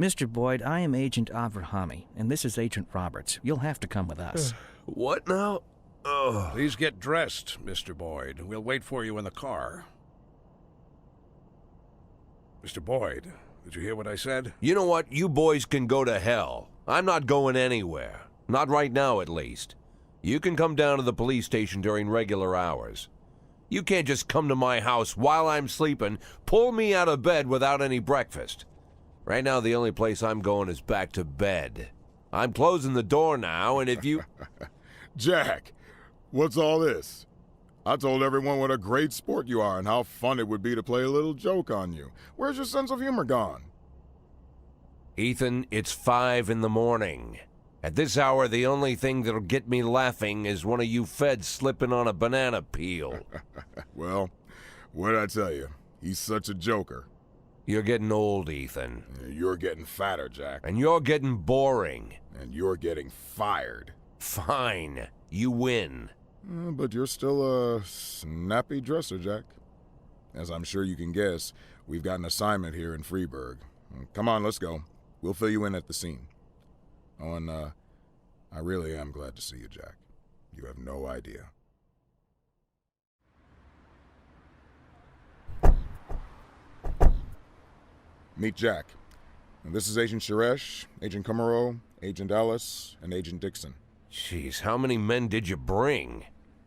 Mr. Boyd, I am Agent Avrahami, and this is Agent Roberts. You'll have to come with us. What now? Oh. Please get dressed, Mr. Boyd. We'll wait for you in the car. Mr. Boyd, did you hear what I said? You know what? You boys can go to hell. I'm not going anywhere. Not right now, at least. You can come down to the police station during regular hours. You can't just come to my house while I'm sleeping, pull me out of bed without any breakfast. Right now, the only place I'm going is back to bed. I'm closing the door now, and if you... Jack, what's all this? I told everyone what a great sport you are and how fun it would be to play a little joke on you. Where's your sense of humor gone? Ethan, it's 5 in the morning. At this hour, the only thing that'll get me laughing is one of you feds slipping on a banana peel. Well, what'd I tell you? He's such a joker. You're getting old, Ethan. You're getting fatter, Jack. And you're getting boring. And you're getting fired. Fine. You win. But you're still a snappy dresser, Jack. As I'm sure you can guess, we've got an assignment here in Freeburg. Come on, let's go. We'll fill you in at the scene. Oh, and I really am glad to see you, Jack. You have no idea. Meet Jack. And this is Agent Suresh, Agent Kumaro, Agent Ellis, and Agent Dixon. Jeez, how many men did you bring?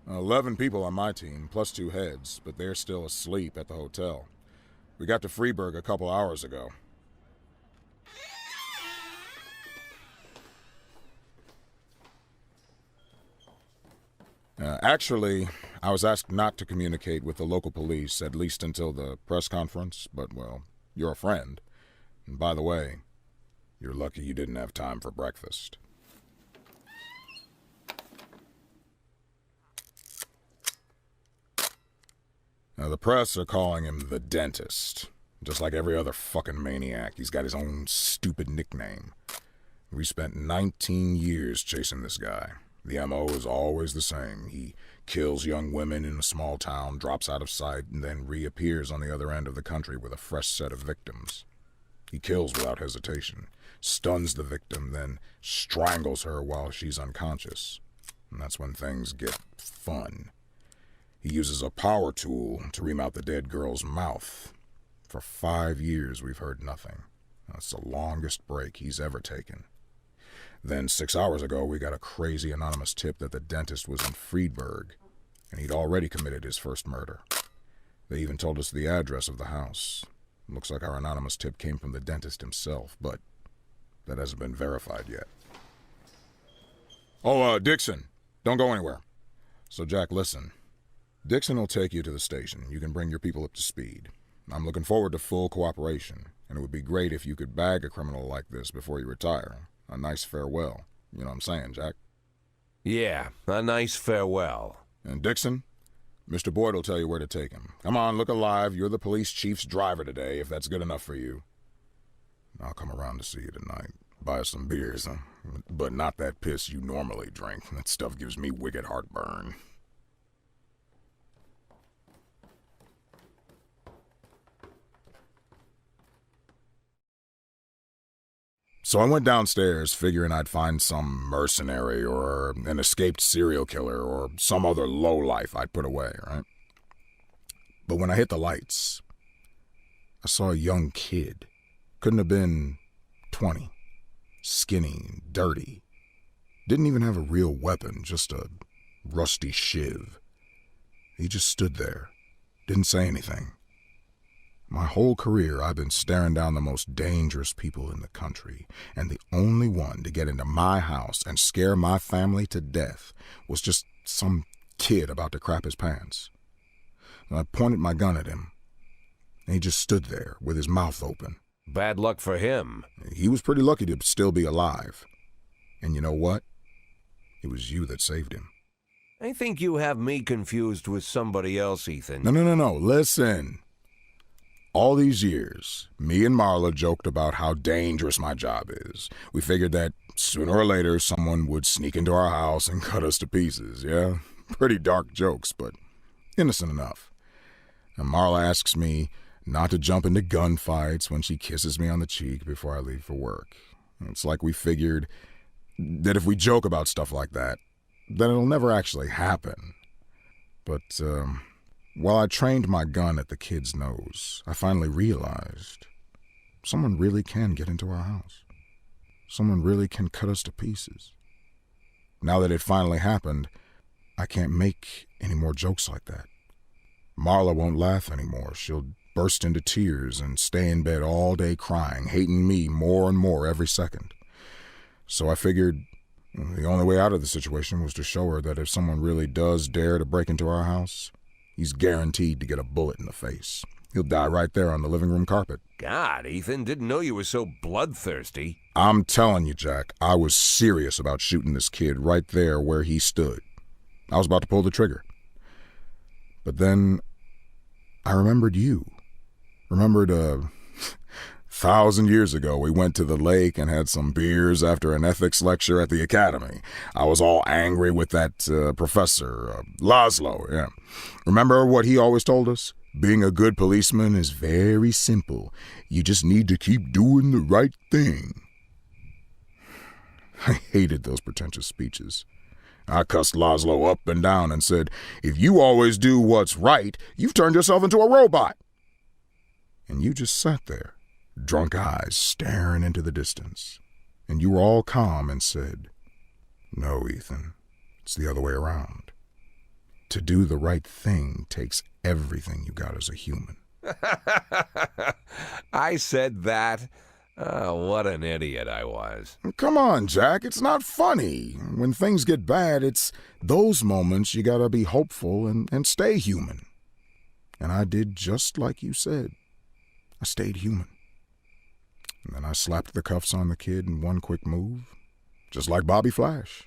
11 people on my team, plus 2 heads, but they're still asleep at the hotel. We got to Freeburg a couple hours ago. Actually, I was asked not to communicate with the local police, at least until the press conference, but, well, you're a friend. And by the way, you're lucky you didn't have time for breakfast. Now, the press are calling him the Dentist. Just like every other fucking maniac, he's got his own stupid nickname. We spent 19 years chasing this guy. The MO is always the same. He kills young women in a small town, drops out of sight, and then reappears on the other end of the country with a fresh set of victims. He kills without hesitation, stuns the victim, then strangles her while she's unconscious. And that's when things get fun. He uses a power tool to ream out the dead girl's mouth. For 5 years, we've heard nothing. That's the longest break he's ever taken. Then 6 hours ago, we got a crazy anonymous tip that the dentist was in Freeburg, and he'd already committed his first murder. They even told us the address of the house. Looks like our anonymous tip came from the dentist himself, but that hasn't been verified yet. Oh, Dixon, don't go anywhere. So, Jack, listen. Dixon will take you to the station. You can bring your people up to speed. I'm looking forward to full cooperation, and it would be great if you could bag a criminal like this before you retire. A nice farewell. You know what I'm saying, Jack? Yeah, a nice farewell. And Dixon, Mr. Boyd will tell you where to take him. Come on, look alive. You're the police chief's driver today, if that's good enough for you. I'll come around to see you tonight. Buy us some beers, huh? But not that piss you normally drink. That stuff gives me wicked heartburn. So I went downstairs figuring I'd find some mercenary or an escaped serial killer or some other lowlife I'd put away, right? But when I hit the lights, I saw a young kid. Couldn't have been 20. Skinny, dirty. Didn't even have a real weapon, just a rusty shiv. He just stood there, didn't say anything. My whole career, I've been staring down the most dangerous people in the country, and the only one to get into my house and scare my family to death was just some kid about to crap his pants. And I pointed my gun at him, and he just stood there with his mouth open. Bad luck for him. He was pretty lucky to still be alive. And you know what? It was you that saved him. I think you have me confused with somebody else, Ethan. No. Listen. All these years, me and Marla joked about how dangerous my job is. We figured that sooner or later someone would sneak into our house and cut us to pieces, yeah? Pretty dark jokes, but innocent enough. And Marla asks me, not to jump into gunfights when she kisses me on the cheek before I leave for work. It's like we figured that if we joke about stuff like that, then it'll never actually happen. But while I trained my gun at the kid's nose, I finally realized someone really can get into our house. Someone really can cut us to pieces. Now that it finally happened, I can't make any more jokes like that. Marla won't laugh anymore. She'll burst into tears and stay in bed all day crying, hating me more and more every second. So I figured the only way out of the situation was to show her that if someone really does dare to break into our house, he's guaranteed to get a bullet in the face. He'll die right there on the living room carpet. God, Ethan, didn't know you were so bloodthirsty. I'm telling you, Jack, I was serious about shooting this kid right there where he stood. I was about to pull the trigger. But then I remembered you. Remembered 1,000 years ago, we went to the lake and had some beers after an ethics lecture at the academy. I was all angry with that professor, Laszlo, yeah. Remember what he always told us? Being a good policeman is very simple. You just need to keep doing the right thing. I hated those pretentious speeches. I cussed Laszlo up and down and said, if you always do what's right, you've turned yourself into a robot. And you just sat there, drunk eyes staring into the distance. And you were all calm and said, no, Ethan, it's the other way around. To do the right thing takes everything you got as a human. I said that. Oh, what an idiot I was. Come on, Jack, it's not funny. When things get bad, it's those moments you gotta be hopeful and stay human. And I did just like you said. I stayed human. And then I slapped the cuffs on the kid in one quick move, just like Bobby Flash.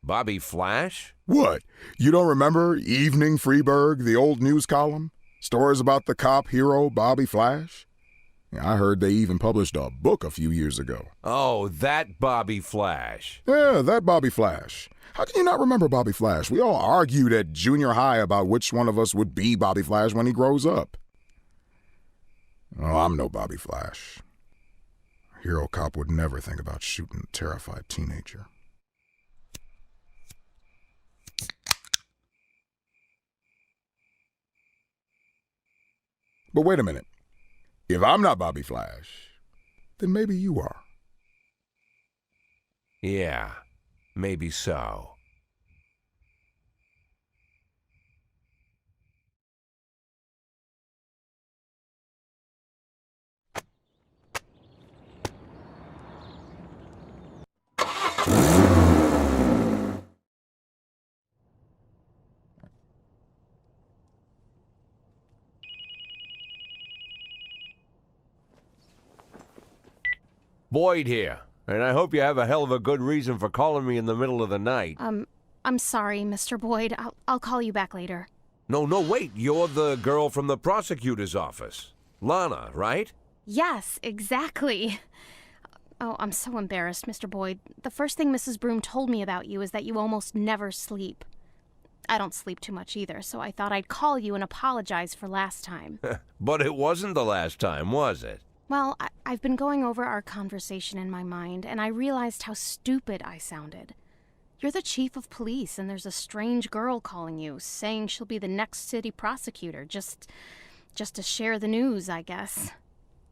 Bobby Flash? What? You don't remember Evening Freeburg, the old news column? Stories about the cop hero Bobby Flash? I heard they even published a book a few years ago. Oh, that Bobby Flash. Yeah, that Bobby Flash. How can you not remember Bobby Flash? We all argued at junior high about which one of us would be Bobby Flash when he grows up. Oh, I'm no Bobby Flash. A hero cop would never think about shooting a terrified teenager. But wait a minute. If I'm not Bobby Flash, then maybe you are. Yeah, maybe so. Boyd here, and I hope you have a hell of a good reason for calling me in the middle of the night. I'm sorry, Mr. Boyd. I'll call you back later. No, wait, you're the girl from the prosecutor's office. Lana, right? Yes, exactly. Oh, I'm so embarrassed, Mr. Boyd. The first thing Mrs. Broom told me about you is that you almost never sleep. I don't sleep too much either, so I thought I'd call you and apologize for last time. But it wasn't the last time, was it? Well, I've been going over our conversation in my mind, and I realized how stupid I sounded. You're the chief of police, and there's a strange girl calling you, saying she'll be the next city prosecutor, just to share the news, I guess.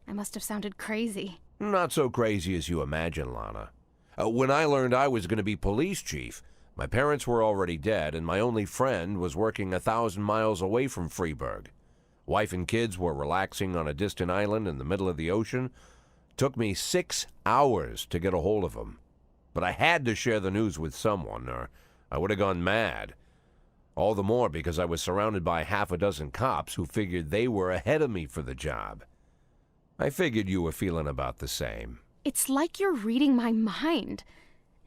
I must have sounded crazy. Not so crazy as you imagine, Lana. When I learned I was going to be police chief, my parents were already dead, and my only friend was working 1,000 miles away from Freeburg. Wife and kids were relaxing on a distant island in the middle of the ocean. Took me 6 hours to get a hold of them. But I had to share the news with someone, or I would have gone mad. All the more because I was surrounded by half a dozen cops who figured they were ahead of me for the job. I figured you were feeling about the same. It's like you're reading my mind.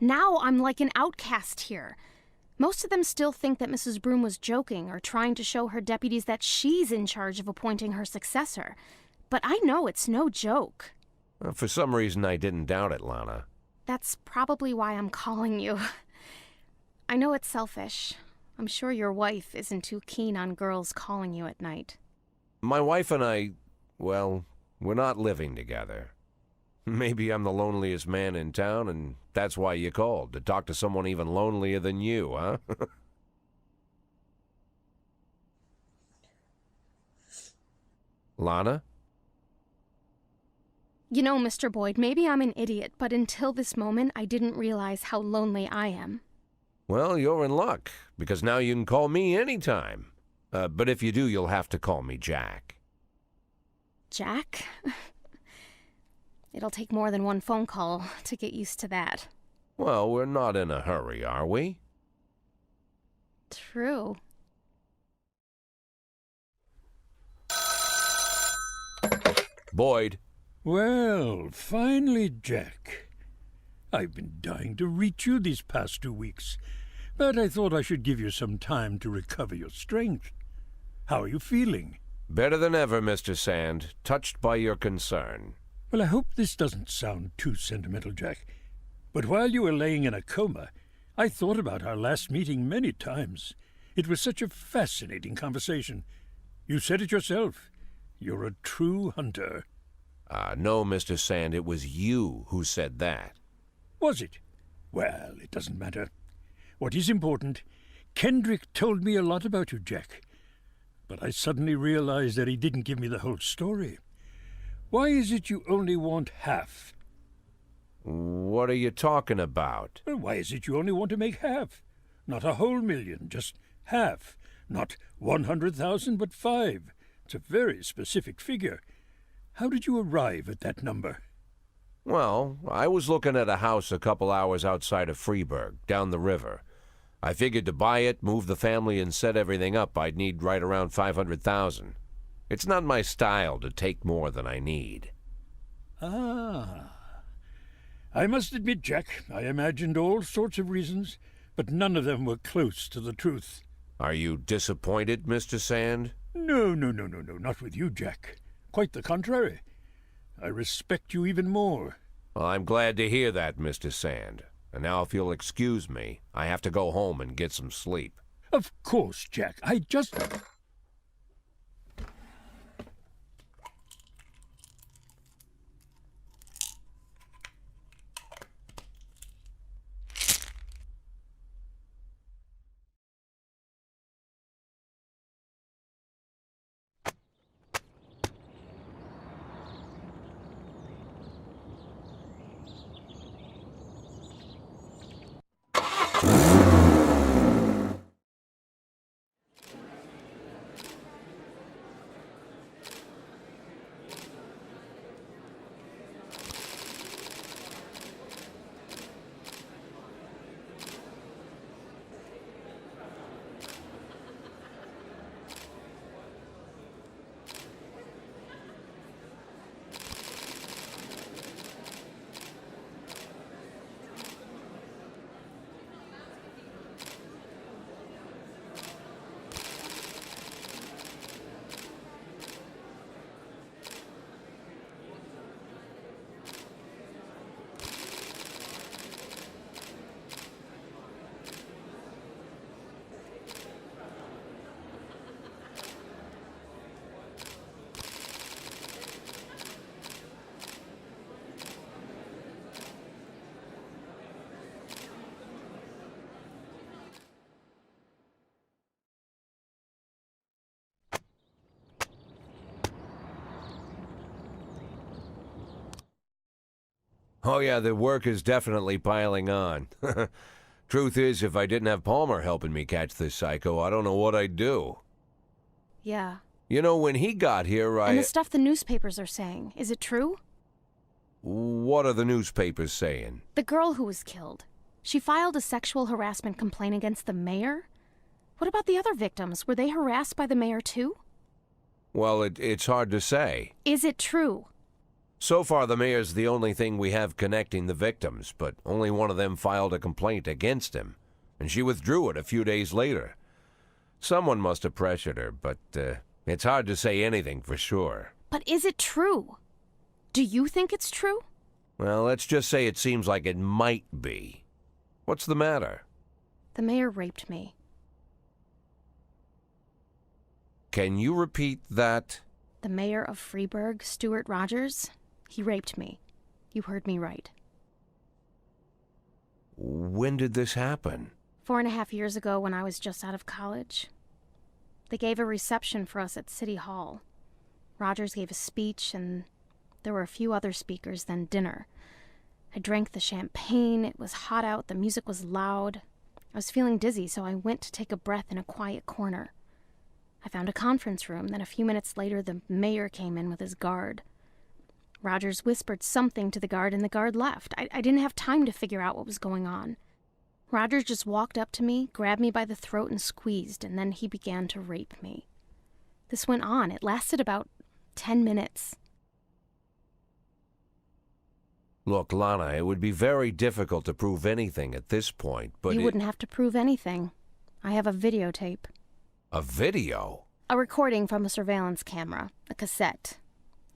Now I'm like an outcast here. Most of them still think that Mrs. Broom was joking or trying to show her deputies that she's in charge of appointing her successor. But I know it's no joke. For some reason, I didn't doubt it, Lana. That's probably why I'm calling you. I know it's selfish. I'm sure your wife isn't too keen on girls calling you at night. My wife and I, well, we're not living together. Maybe I'm the loneliest man in town, and that's why you called, to talk to someone even lonelier than you, huh? Lana? You know, Mr. Boyd, maybe I'm an idiot, but until this moment, I didn't realize how lonely I am. Well, you're in luck, because now you can call me anytime. But if you do, you'll have to call me Jack. Jack? It'll take more than one phone call to get used to that. Well, we're not in a hurry, are we? True. Boyd. Well, finally, Jack. I've been dying to reach you these past 2 weeks, but I thought I should give you some time to recover your strength. How are you feeling? Better than ever, Mr. Sand. Touched by your concern. Well, I hope this doesn't sound too sentimental, Jack, but while you were laying in a coma, I thought about our last meeting many times. It was such a fascinating conversation. You said it yourself. You're a true hunter. No, Mr. Sand, it was you who said that. Was it? Well, it doesn't matter. What is important, Kendrick told me a lot about you, Jack. But I suddenly realized that he didn't give me the whole story. Why is it you only want half? What are you talking about? Well, why is it you only want to make half? Not a whole million, just half. Not 100,000, but 5. It's a very specific figure. How did you arrive at that number? Well, I was looking at a house a couple hours outside of Freeburg, down the river. I figured to buy it, move the family, and set everything up, I'd need right around 500,000. It's not my style to take more than I need. Ah. I must admit, Jack, I imagined all sorts of reasons, but none of them were close to the truth. Are you disappointed, Mr. Sand? No, not with you, Jack. Quite the contrary. I respect you even more. Well, I'm glad to hear that, Mr. Sand. And now if you'll excuse me, I have to go home and get some sleep. Of course, Jack. I just... Oh yeah, the work is definitely piling on. Truth is, if I didn't have Palmer helping me catch this psycho, I don't know what I'd do. Yeah. You know, when he got here, And the stuff the newspapers are saying, is it true? What are the newspapers saying? The girl who was killed. She filed a sexual harassment complaint against the mayor? What about the other victims? Were they harassed by the mayor too? Well, it's hard to say. Is it true? So far, the mayor's the only thing we have connecting the victims, but only one of them filed a complaint against him, and she withdrew it a few days later. Someone must have pressured her, but it's hard to say anything for sure. But is it true? Do you think it's true? Well, let's just say it seems like it might be. What's the matter? The mayor raped me. Can you repeat that? The mayor of Freeburg, Stuart Rogers, he raped me. You heard me right. When did this happen? 4.5 years ago when I was just out of college. They gave a reception for us at City Hall. Rogers gave a speech, and there were a few other speakers, then dinner. I drank the champagne, it was hot out, the music was loud. I was feeling dizzy, so I went to take a breath in a quiet corner. I found a conference room, then a few minutes later the mayor came in with his guard. Rogers whispered something to the guard, and the guard left. I didn't have time to figure out what was going on. Rogers just walked up to me, grabbed me by the throat and squeezed, and then he began to rape me. This went on. It lasted about 10 minutes. Look, Lana, it would be very difficult to prove anything at this point, but You wouldn't have to prove anything. I have a videotape. A video? A recording from a surveillance camera, a cassette.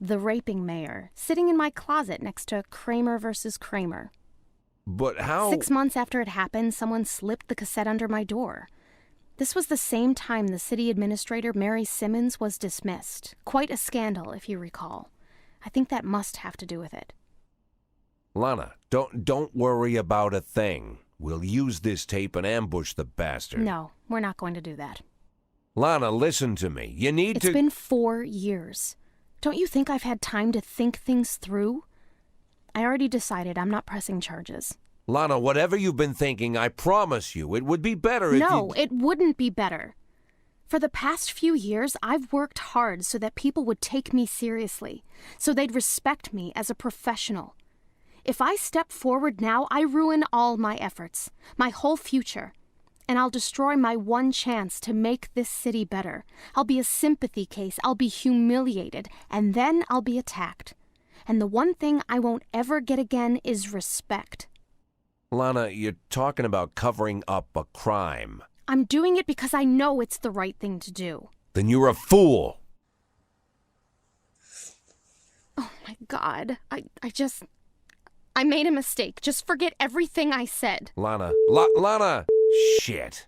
The raping mayor, sitting in my closet next to Kramer versus Kramer. But how... 6 months after it happened, someone slipped the cassette under my door. This was the same time the city administrator, Mary Simmons, was dismissed. Quite a scandal, if you recall. I think that must have to do with it. Lana, don't worry about a thing. We'll use this tape and ambush the bastard. No, we're not going to do that. Lana, listen to me. You need to... It's been 4 years. Don't you think I've had time to think things through? I already decided I'm not pressing charges. Lana, whatever you've been thinking, I promise you, it would be better if No, it wouldn't be better. For the past few years, I've worked hard so that people would take me seriously, so they'd respect me as a professional. If I step forward now, I ruin all my efforts, my whole future, and I'll destroy my one chance to make this city better. I'll be a sympathy case, I'll be humiliated, and then I'll be attacked. And the one thing I won't ever get again is respect. Lana, you're talking about covering up a crime. I'm doing it because I know it's the right thing to do. Then you're a fool. Oh my God, I made a mistake. Just forget everything I said. Lana, Lana! Shit.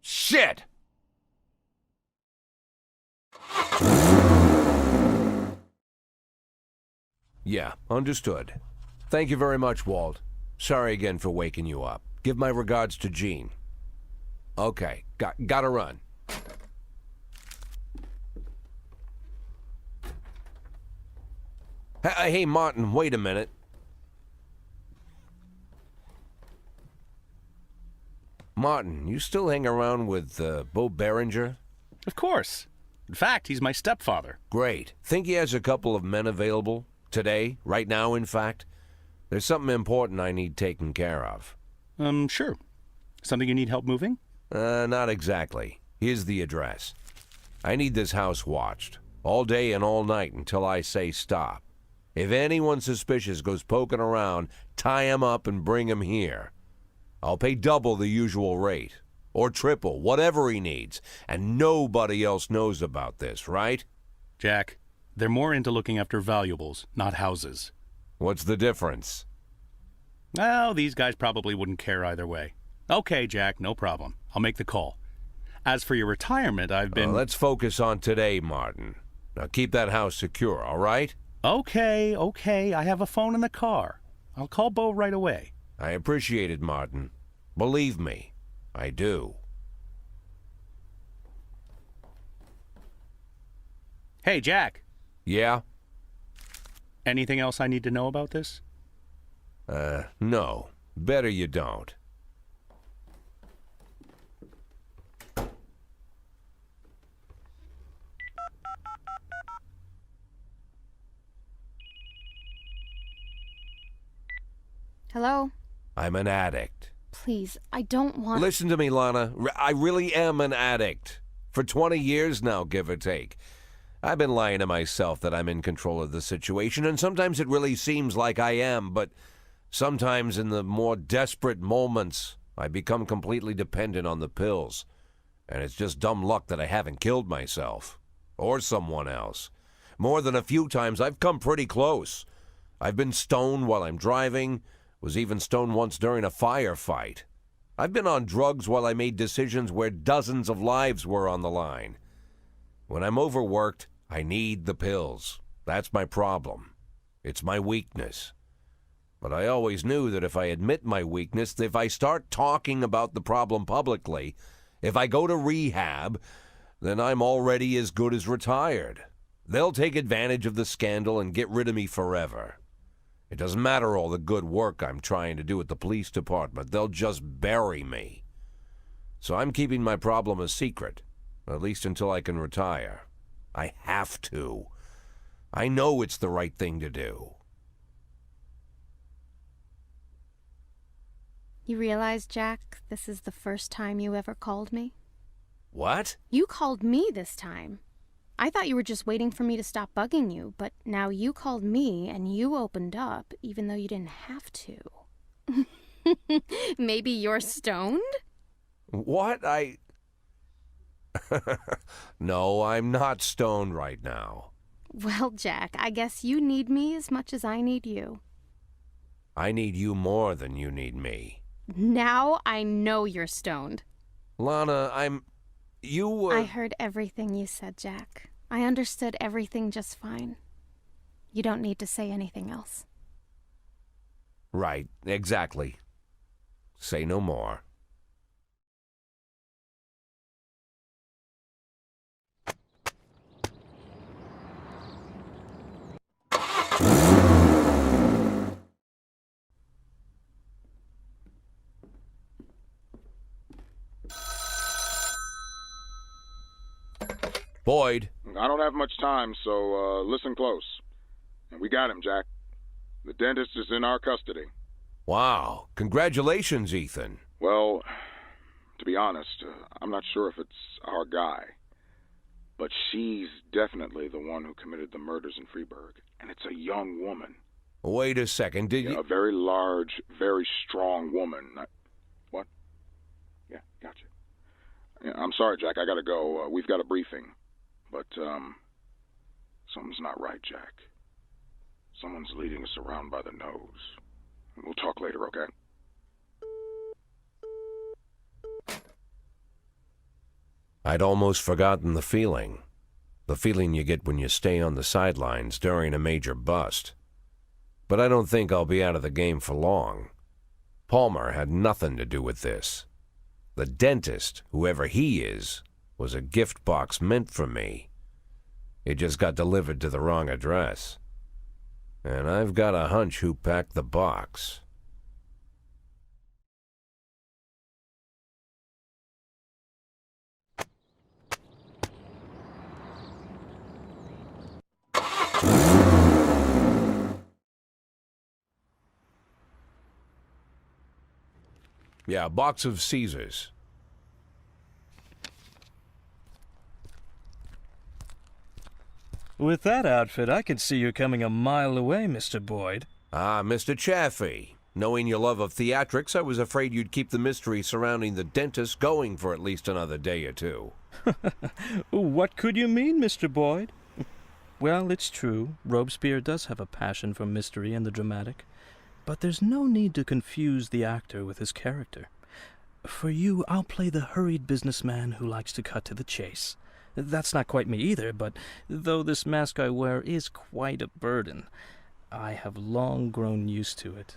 Shit! Yeah, understood. Thank you very much, Walt. Sorry again for waking you up. Give my regards to Jean. Okay, gotta run. Hey, Martin, wait a minute. Martin, you still hang around with Bo Berenger? Of course. In fact, he's my stepfather. Great. Think he has a couple of men available? Today? Right now, in fact? There's something important I need taken care of. Sure. Something you need help moving? Not exactly. Here's the address. I need this house watched. All day and all night until I say stop. If anyone suspicious goes poking around, tie him up and bring him here. I'll pay double the usual rate. Or triple, whatever he needs. And nobody else knows about this, right? Jack, they're more into looking after valuables, not houses. What's the difference? Oh, these guys probably wouldn't care either way. Okay, Jack, no problem. I'll make the call. As for your retirement, I've been... Let's focus on today, Martin. Now keep that house secure, all right? Okay. I have a phone in the car. I'll call Bo right away. I appreciate it, Martin. Believe me, I do. Hey, Jack. Yeah? Anything else I need to know about this? No. Better you don't. Hello? I'm an addict. Please, I don't want... Listen to me, Lana. I really am an addict. For 20 years now, give or take. I've been lying to myself that I'm in control of the situation, and sometimes it really seems like I am, but sometimes in the more desperate moments, I become completely dependent on the pills. And it's just dumb luck that I haven't killed myself. Or someone else. More than a few times, I've come pretty close. I've been stoned while I'm driving, was even stoned once during a firefight. I've been on drugs while I made decisions where dozens of lives were on the line. When I'm overworked, I need the pills. That's my problem. It's my weakness. But I always knew that if I admit my weakness, if I start talking about the problem publicly, if I go to rehab, then I'm already as good as retired. They'll take advantage of the scandal and get rid of me forever. It doesn't matter all the good work I'm trying to do at the police department. They'll just bury me. So I'm keeping my problem a secret, at least until I can retire. I have to. I know it's the right thing to do. You realize, Jack, this is the first time you ever called me? What? You called me this time. I thought you were just waiting for me to stop bugging you, but now you called me and you opened up, even though you didn't have to. Maybe you're stoned? What? No, I'm not stoned right now. Well, Jack, I guess you need me as much as I need you. I need you more than you need me. Now I know you're stoned. Lana, I heard everything you said, Jack. I understood everything just fine. You don't need to say anything else. Right, exactly. Say no more. Boyd. I don't have much time, so listen close. And we got him, Jack. The dentist is in our custody. Wow. Congratulations, Ethan. Well, to be honest, I'm not sure if it's our guy. But she's definitely the one who committed the murders in Freeburg. And it's a young woman. Wait a second, did you... A very large, very strong woman. What? Yeah, gotcha. Yeah, I'm sorry, Jack. I gotta go. We've got a briefing. But, something's not right, Jack. Someone's leading us around by the nose. We'll talk later, okay? I'd almost forgotten the feeling. The feeling you get when you stay on the sidelines during a major bust. But I don't think I'll be out of the game for long. Palmer had nothing to do with this. The dentist, whoever he is, was a gift box meant for me. It just got delivered to the wrong address. And I've got a hunch who packed the box. Yeah, a box of Caesars. With that outfit, I could see you coming a mile away, Mr. Boyd. Ah, Mr. Chaffee. Knowing your love of theatrics, I was afraid you'd keep the mystery surrounding the dentist going for at least another day or two. What could you mean, Mr. Boyd? Well, it's true. Robespierre does have a passion for mystery and the dramatic. But there's no need to confuse the actor with his character. For you, I'll play the hurried businessman who likes to cut to the chase. That's not quite me either, but though this mask I wear is quite a burden, I have long grown used to it.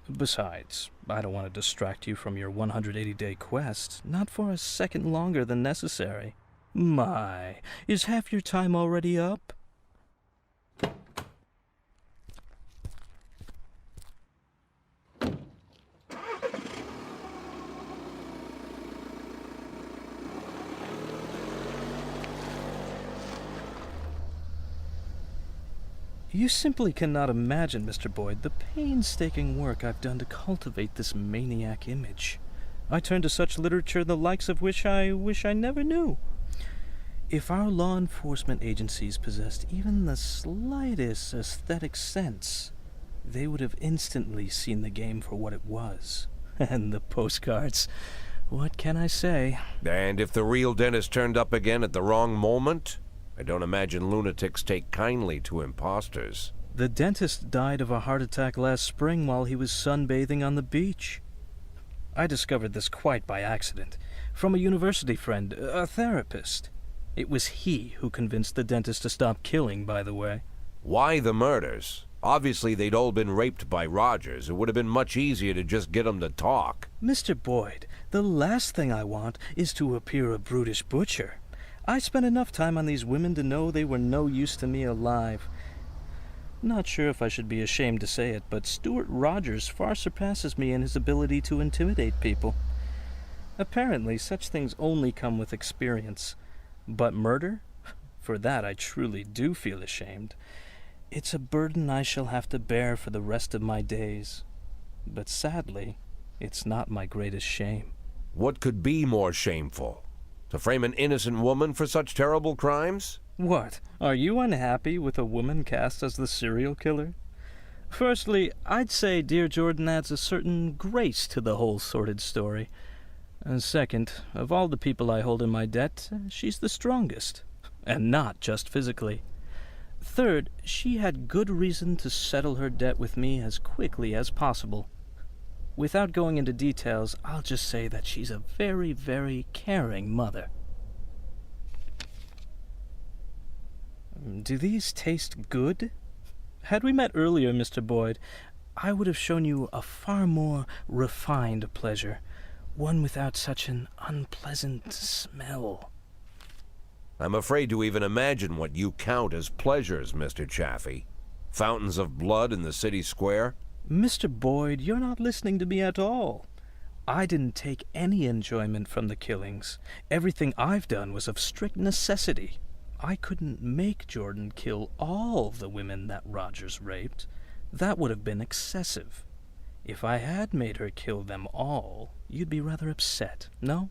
Besides, I don't want to distract you from your 180-day quest, not for a second longer than necessary. My, is half your time already up? You simply cannot imagine, Mr. Boyd, the painstaking work I've done to cultivate this maniac image. I turn to such literature the likes of which I wish I never knew. If our law enforcement agencies possessed even the slightest aesthetic sense, they would have instantly seen the game for what it was. And the postcards, what can I say? And if the real dentist turned up again at the wrong moment? I don't imagine lunatics take kindly to imposters. The dentist died of a heart attack last spring while he was sunbathing on the beach. I discovered this quite by accident, from a university friend, a therapist. It was he who convinced the dentist to stop killing, by the way. Why the murders? Obviously, they'd all been raped by Rogers. It would have been much easier to just get 'em to talk. Mr. Boyd, the last thing I want is to appear a brutish butcher. I spent enough time on these women to know they were no use to me alive. Not sure if I should be ashamed to say it, but Stuart Rogers far surpasses me in his ability to intimidate people. Apparently, such things only come with experience. But murder? For that I truly do feel ashamed. It's a burden I shall have to bear for the rest of my days. But sadly, it's not my greatest shame. What could be more shameful? To frame an innocent woman for such terrible crimes? What? Are you unhappy with a woman cast as the serial killer? Firstly, I'd say Dear Jordan adds a certain grace to the whole sordid story. And second, of all the people I hold in my debt, she's the strongest. And not just physically. Third, she had good reason to settle her debt with me as quickly as possible. Without going into details, I'll just say that she's a very, very caring mother. Do these taste good? Had we met earlier, Mr. Boyd, I would have shown you a far more refined pleasure, one without such an unpleasant smell. I'm afraid to even imagine what you count as pleasures, Mr. Chaffee. Fountains of blood in the city square? Mr. Boyd, you're not listening to me at all. I didn't take any enjoyment from the killings. Everything I've done was of strict necessity. I couldn't make Jordan kill all the women that Rogers raped. That would have been excessive. If I had made her kill them all, you'd be rather upset, no?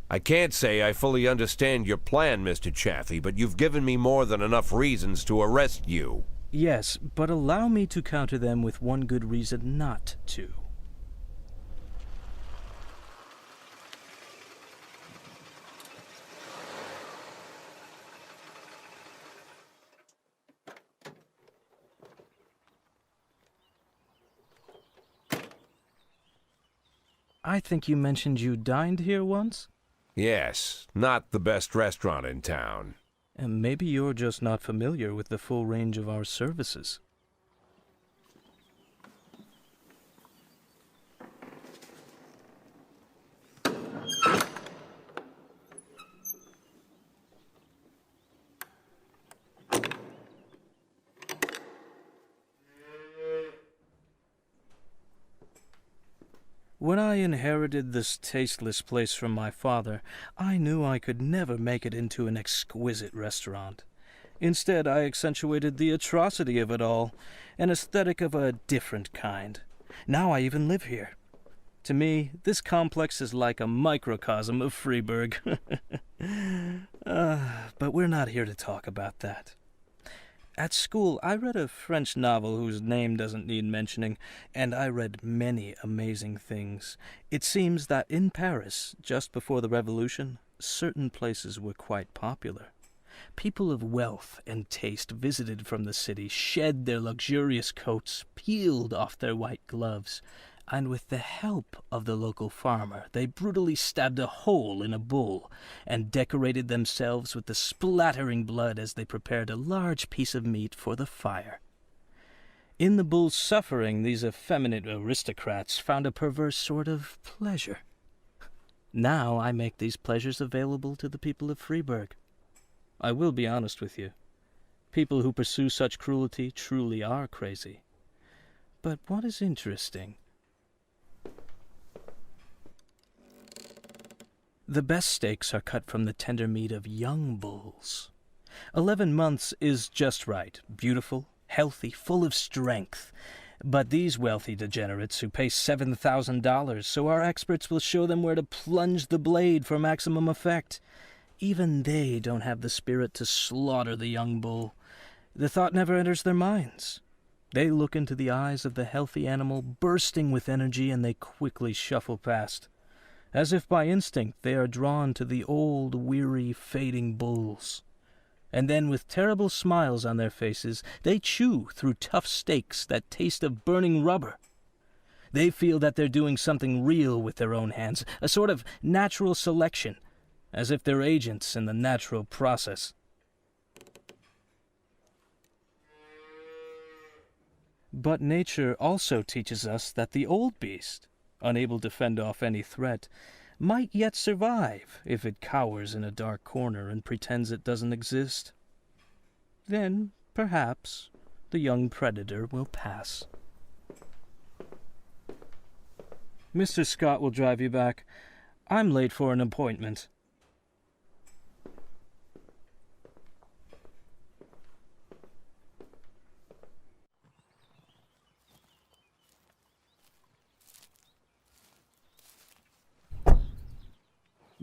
I can't say I fully understand your plan, Mr. Chaffee, but you've given me more than enough reasons to arrest you. Yes, but allow me to counter them with one good reason not to. I think you mentioned you dined here once? Yes, not the best restaurant in town. And maybe you're just not familiar with the full range of our services. When I inherited this tasteless place from my father, I knew I could never make it into an exquisite restaurant. Instead, I accentuated the atrocity of it all, an aesthetic of a different kind. Now I even live here. To me, this complex is like a microcosm of Freeburg. But we're not here to talk about that. At school, I read a French novel whose name doesn't need mentioning, and I read many amazing things. It seems that in Paris, just before the Revolution, certain places were quite popular. People of wealth and taste visited from the city, shed their luxurious coats, peeled off their white gloves, and with the help of the local farmer, they brutally stabbed a hole in a bull and decorated themselves with the splattering blood as they prepared a large piece of meat for the fire. In the bull's suffering, these effeminate aristocrats found a perverse sort of pleasure. Now I make these pleasures available to the people of Freeburg. I will be honest with you. People who pursue such cruelty truly are crazy. But what is interesting? The best steaks are cut from the tender meat of young bulls. 11 months is just right, beautiful, healthy, full of strength. But these wealthy degenerates who pay $7,000, so our experts will show them where to plunge the blade for maximum effect. Even they don't have the spirit to slaughter the young bull. The thought never enters their minds. They look into the eyes of the healthy animal, bursting with energy, and they quickly shuffle past. As if by instinct, they are drawn to the old, weary, fading bulls. And then, with terrible smiles on their faces, they chew through tough steaks that taste of burning rubber. They feel that they're doing something real with their own hands, a sort of natural selection. as if they're agents in the natural process. But nature also teaches us that the old beast, unable to fend off any threat, might yet survive if it cowers in a dark corner and pretends it doesn't exist. Then, perhaps, the young predator will pass. Mr. Scott will drive you back. I'm late for an appointment.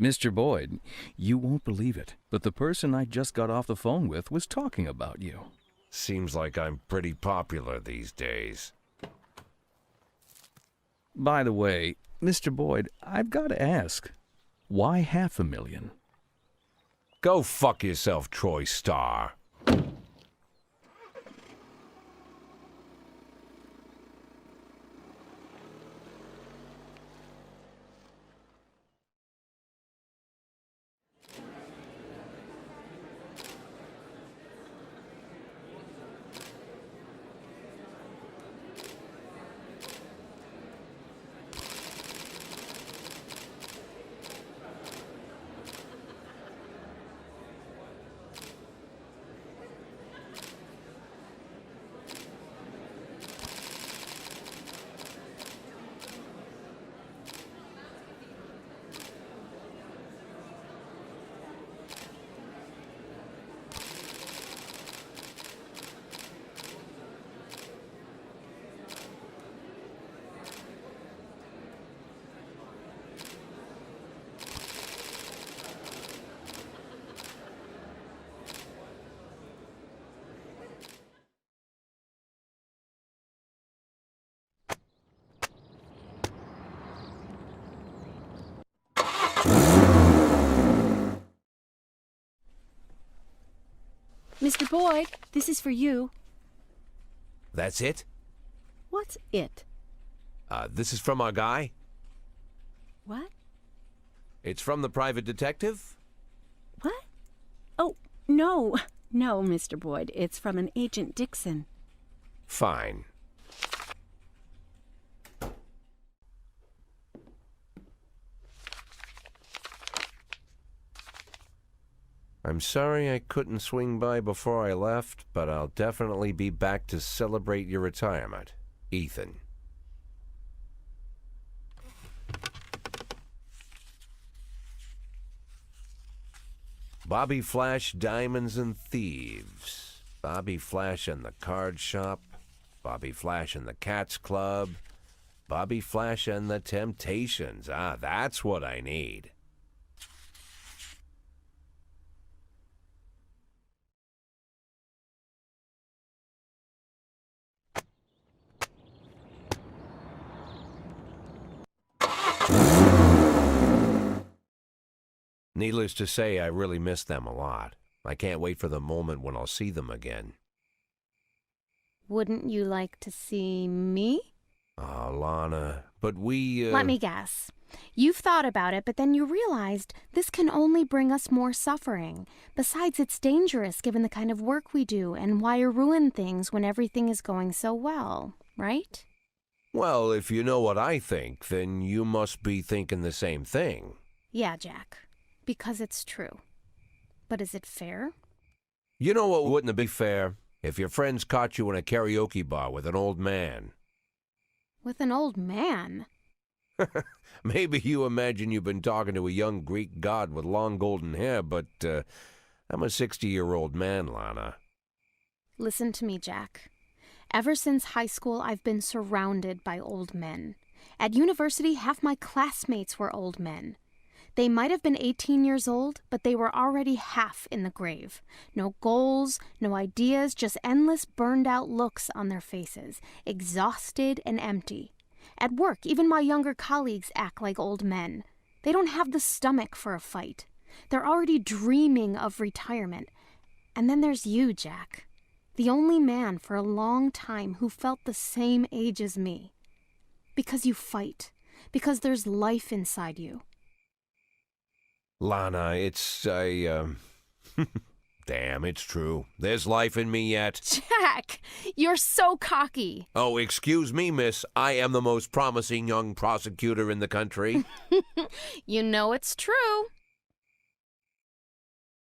Mr. Boyd, you won't believe it, but the person I just got off the phone with was talking about you. Seems like I'm pretty popular these days. By the way, Mr. Boyd, I've got to ask, why $500,000? Go fuck yourself, Troy Starr. Mr. Boyd, this is for you. That's it? What's it? This is from our guy? What? It's from the private detective? What? Oh, no. No, Mr. Boyd. It's from an Agent Dixon. Fine. I'm sorry I couldn't swing by before I left, but I'll definitely be back to celebrate your retirement. Ethan. Bobby Flash, Diamonds and Thieves. Bobby Flash and the Card Shop. Bobby Flash and the Cats Club. Bobby Flash and the Temptations. Ah, that's what I need. Needless to say, I really miss them a lot. I can't wait for the moment when I'll see them again. Wouldn't you like to see me? Oh, Lana, but we, Let me guess. You've thought about it, but then you realized this can only bring us more suffering. Besides, it's dangerous given the kind of work we do, and why ruin things when everything is going so well, right? Well, if you know what I think, then you must be thinking the same thing. Yeah, Jack. Because it's true. But is it fair? You know what wouldn't be fair? If your friends caught you in a karaoke bar with an old man. With an old man? Maybe you imagine you've been talking to a young Greek god with long golden hair, but I'm a 60-year-old man, Lana. Listen to me, Jack. Ever since high school, I've been surrounded by old men. At university, half my classmates were old men. They might have been 18 years old, but they were already half in the grave. No goals, no ideas, just endless burned-out looks on their faces, exhausted and empty. At work, even my younger colleagues act like old men. They don't have the stomach for a fight. They're already dreaming of retirement. And then there's you, Jack. The only man for a long time who felt the same age as me. Because you fight. Because there's life inside you. Lana, it's, Damn, it's true. There's life in me yet. Jack, you're so cocky. Oh, excuse me, miss. I am the most promising young prosecutor in the country. You know it's true.